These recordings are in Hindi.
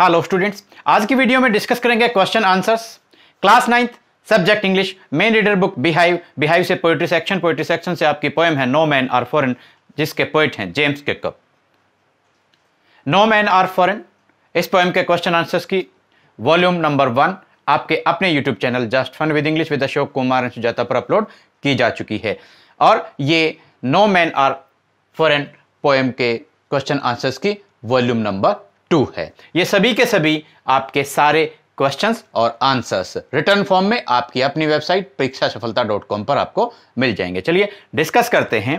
हेलो स्टूडेंट्स, आज की वीडियो में डिस्कस करेंगे question answers class 9th subject English main reader book beehive से पोएट्री सेक्शन से आपकी पोएम है नो मैन आर फॉरेन, जिसके पोएट हैं James Kirkup. No man are foreign इस पोएम के क्वेश्चन आंसर्स की वॉल्यूम नंबर 1 आपके अपने YouTube channel just fun with English with Ashok Kumar and Sujata पर अपलोड की जा चुकी है और ये no man are foreign poem के क्वेश्चन आंसर्स की वॉल्यूम नंबर 2 है। ये सभी के सभी आपके सारे क्वेश्चंस और आंसर्स रिटर्न फॉर्म में आपकी अपनी वेबसाइट parikshaSafalta.com पर आपको मिल जाएंगे। चलिए डिस्कस करते हैं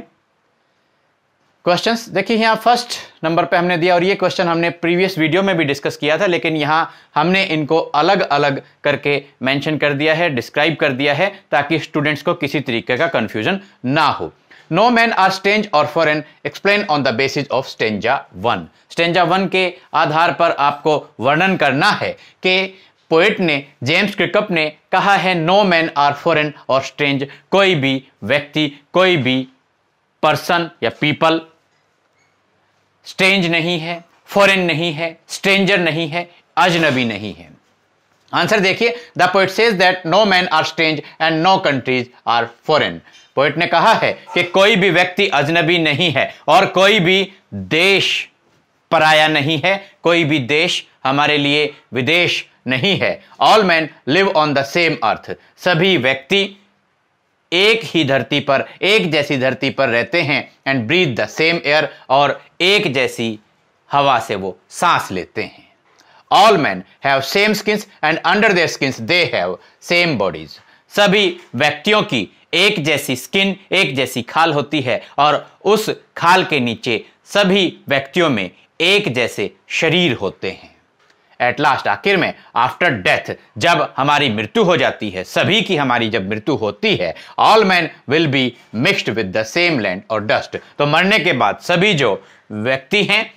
क्वेश्चंस। देखिए यहां फर्स्ट नंबर पे हमने दिया और ये क्वेश्चन हमने प्रीवियस वीडियो में भी डिस्कस किया था, लेकिन यहां हमने इनको अलग अलग करके मेंशन कर दिया है, डिस्क्राइब कर दिया है ताकि स्टूडेंट्स को किसी तरीके का कंफ्यूजन ना हो। नो मैन आर स्ट्रेंज और foreign explain on the basis of stanza 1। Stanza 1 के आधार पर आपको वर्णन करना है कि पोएट ने जेम्स किकअप ने कहा है नो मैन आर फॉरेन और स्ट्रेंज, कोई भी व्यक्ति, कोई भी पर्सन या पीपल स्ट्रेंज नहीं है, फॉरेन नहीं है, स्ट्रेंजर नहीं है, अजनबी नहीं है। आंसर देखिए, the poet says that no man are strange and no countries are foreign. Poet ने कहा है कि कोई भी व्यक्ति अजनबी नहीं है और कोई भी देश पराया नहीं है, कोई भी देश हमारे लिए विदेश नहीं है। All man live on the same earth, सभी व्यक्ति एक ही धरती पर, एक जैसी धरती पर रहते हैं। And breathe the same air, और एक जैसी हवा से वो सांस लेते हैं। All man have same skins and under their skins they have same bodies, सभी व्यक्तियों की एक जैसी स्किन, एक जैसी खाल होती है और उस खाल के नीचे सभी व्यक्तियों में एक जैसे शरीर होते हैं। एट लास्ट, आखिर में, आफ्टर डेथ, जब हमारी मृत्यु हो जाती है, सभी की हमारी जब मृत्यु होती है, all man will be mixed with the same land और डस्ट। तो मरने के बाद सभी जो व्यक्ति हैं,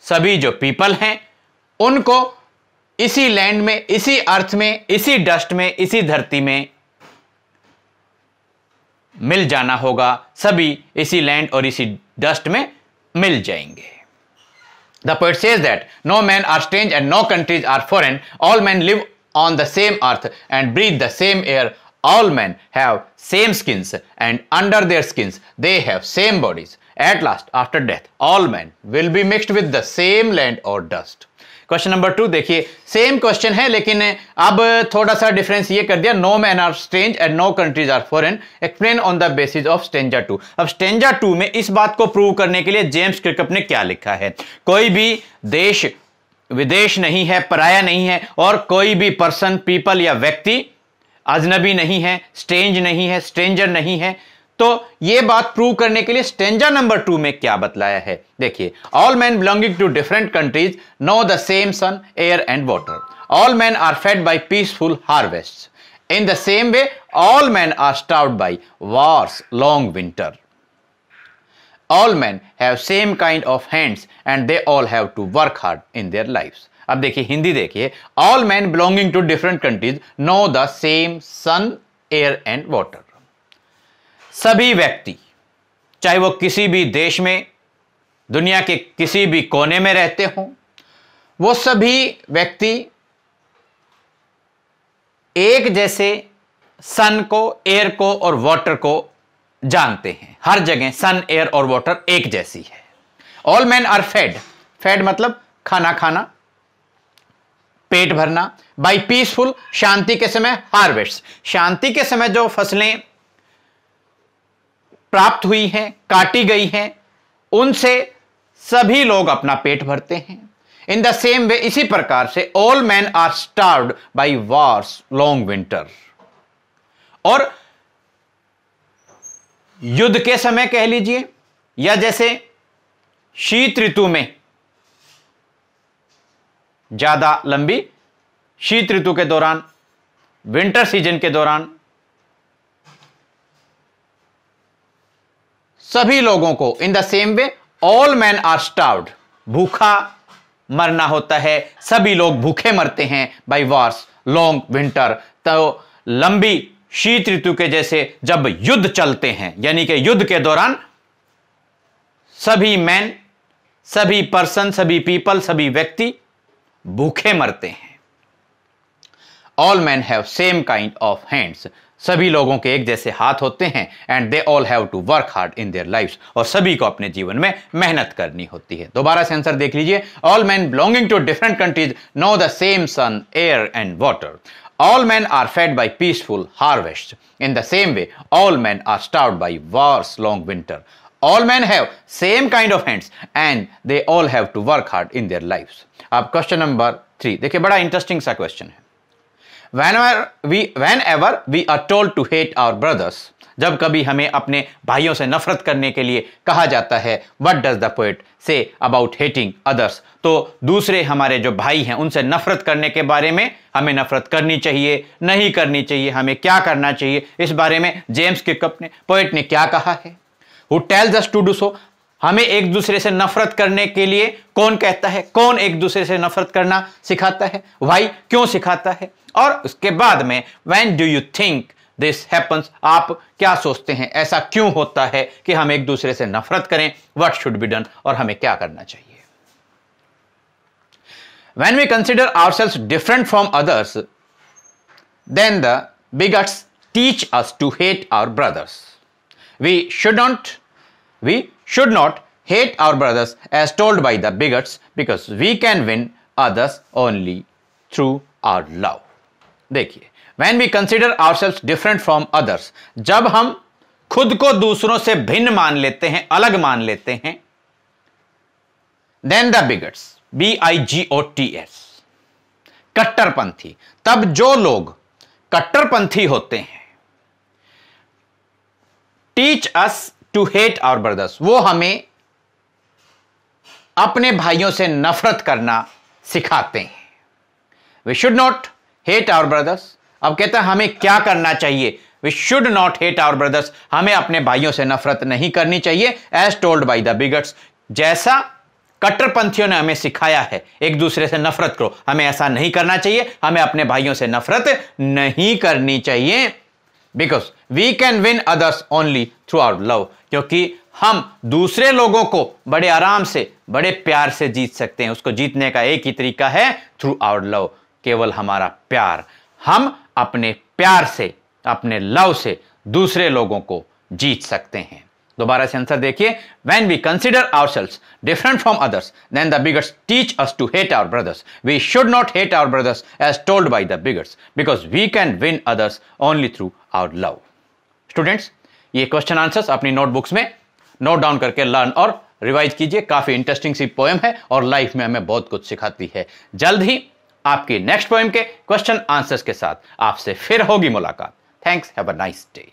सभी जो पीपल हैं, उनको इसी लैंड में, इसी अर्थ में, इसी डस्ट में, इसी धरती में मिल जाना होगा। सभी इसी लैंड और इसी डस्ट में मिल जाएंगे। The poet says that no men are strange and no countries are foreign. All men live on the same earth and breathe the same air. All men have same skins and under their skins they have same bodies. At last, after death, all men will be mixed with the same land or dust. Question number 2 देखिए, सेम क्वेश्चन है लेकिन अब थोड़ा सा डिफरेंस ये कर दिया। No man are strange and no countries are foreign, explain on the basis of stanza 2। अब स्टेंजा 2 में इस बात को प्रूव करने के लिए जेम्स किकअप ने क्या लिखा है, कोई भी देश विदेश नहीं है, पराया नहीं है, और कोई भी पर्सन, पीपल या व्यक्ति अजनबी नहीं है, स्ट्रेंज नहीं है, स्ट्रेंजर नहीं है। तो यह बात प्रूव करने के लिए स्टेंजा नंबर 2 में क्या बतलाया है, देखिए। All man belonging to different countries know the same sun, air and water. All man are fed by peaceful harvest. In the same way all man are starved by wars, long winter. All man have same kind of hands and they all have to work hard in their lifes. अब देखिए हिंदी देखिए, all man belonging to different countries know the same sun, air and water. सभी व्यक्ति, चाहे वो किसी भी देश में, दुनिया के किसी भी कोने में रहते हों, वो सभी व्यक्ति एक जैसे सन को, एयर को और वाटर को जानते हैं। हर जगह सन, एयर और वाटर एक जैसी है। All man are fed, fed मतलब खाना खाना, पेट भरना। बाय पीसफुल, शांति के समय, हार्वेस्ट, शांति के समय जो फसलें प्राप्त हुई हैं, काटी गई हैं, उनसे सभी लोग अपना पेट भरते हैं। इन द सेम वे, इसी प्रकार से, all man are starved by wars, long winter. और युद्ध के समय कह लीजिए, या जैसे शीत ऋतु में, ज्यादा लंबी शीत ऋतु के दौरान, विंटर सीजन के दौरान सभी लोगों को, in the same way all man are starved, भूखा मरना होता है, सभी लोग भूखे मरते हैं। बाय वॉर्स, लॉन्ग विंटर, तो लंबी शीत ऋतु के जैसे जब युद्ध चलते हैं, यानी कि युद्ध के दौरान सभी मैन, सभी पर्सन, सभी पीपल, सभी व्यक्ति भूखे मरते हैं। All man have same kind of hands, सभी लोगों के एक जैसे हाथ होते हैं। And they all have to work hard in their lifes, और सभी को अपने जीवन में मेहनत करनी होती है। दोबारा से आंसर देख लीजिए। All man belonging to different countries know the same sun, air and water. All men are fed by peaceful harvests. In the same way, all men are starved by war's long winter. All men have same kind of hands and they all have to work hard in their lives. अब क्वेश्चन नंबर 3 देखिए, बड़ा इंटरेस्टिंग सा क्वेश्चन है। Whenever we are told to hate our brothers, जब कभी हमें अपने भाइयों से नफरत करने के लिए कहा जाता है, what does the poet say about hating others? तो दूसरे हमारे जो भाई हैं उनसे नफरत करने के बारे में, हमें नफरत करनी चाहिए, नहीं करनी चाहिए, हमें क्या करना चाहिए, इस बारे में जेम्स किकअप ने, पोएट ने क्या कहा है? Who tells us to do so? हमें एक दूसरे से नफरत करने के लिए कौन कहता है? कौन एक दूसरे से नफरत करना सिखाता है? भाई क्यों सिखाता है? और उसके बाद में when do you think this happens? आप क्या सोचते हैं, ऐसा क्यों होता है कि हम एक दूसरे से नफरत करें? What should be done? और हमें क्या करना चाहिए? When we consider ourselves different from others, then the bigots teach us to hate our brothers. We should not hate our brothers as told by the bigots, because we can win others only through our love. देखिए, when we consider ourselves different from others, जब हम खुद को दूसरों से भिन्न मान लेते हैं, अलग मान लेते हैं, then the bigots, BIGOTS, कट्टरपंथी, तब जो लोग कट्टरपंथी होते हैं, teach us to hate our brothers, वो हमें अपने भाइयों से नफरत करना सिखाते हैं। We should not hate our brothers, अब कहता है हमें क्या करना चाहिए? We should not hate our brothers, हमें अपने भाइयों से नफरत नहीं करनी चाहिए, as told by the bigots, जैसा कट्टरपंथियों ने हमें सिखाया है एक दूसरे से नफरत करो, हमें ऐसा नहीं करना चाहिए, हमें अपने भाइयों से नफरत नहीं करनी चाहिए। Because we can win others only through our love, क्योंकि हम दूसरे लोगों को बड़े आराम से, बड़े प्यार से जीत सकते हैं। उसको जीतने का एक ही तरीका है, थ्रू आवर लव, केवल हमारा प्यार। हम अपने प्यार से, अपने लव से दूसरे लोगों को जीत सकते हैं। दोबारा से आंसर देखिए। When we consider ourselves different from others, then the bigots teach us to hate our brothers. We should not hate our brothers as told by the bigots, because we can win others only through our love. Students, ये क्वेश्चन आंसर्स अपनी नोटबुक्स में नोट डाउन करके लर्न और रिवाइज कीजिए। काफी इंटरेस्टिंग सी पोएम है और लाइफ में हमें बहुत कुछ सिखाती है। जल्द ही आपकी नेक्स्ट पोएम के क्वेश्चन आंसर्स के साथ आपसे फिर होगी मुलाकात। Thanks, have a nice day.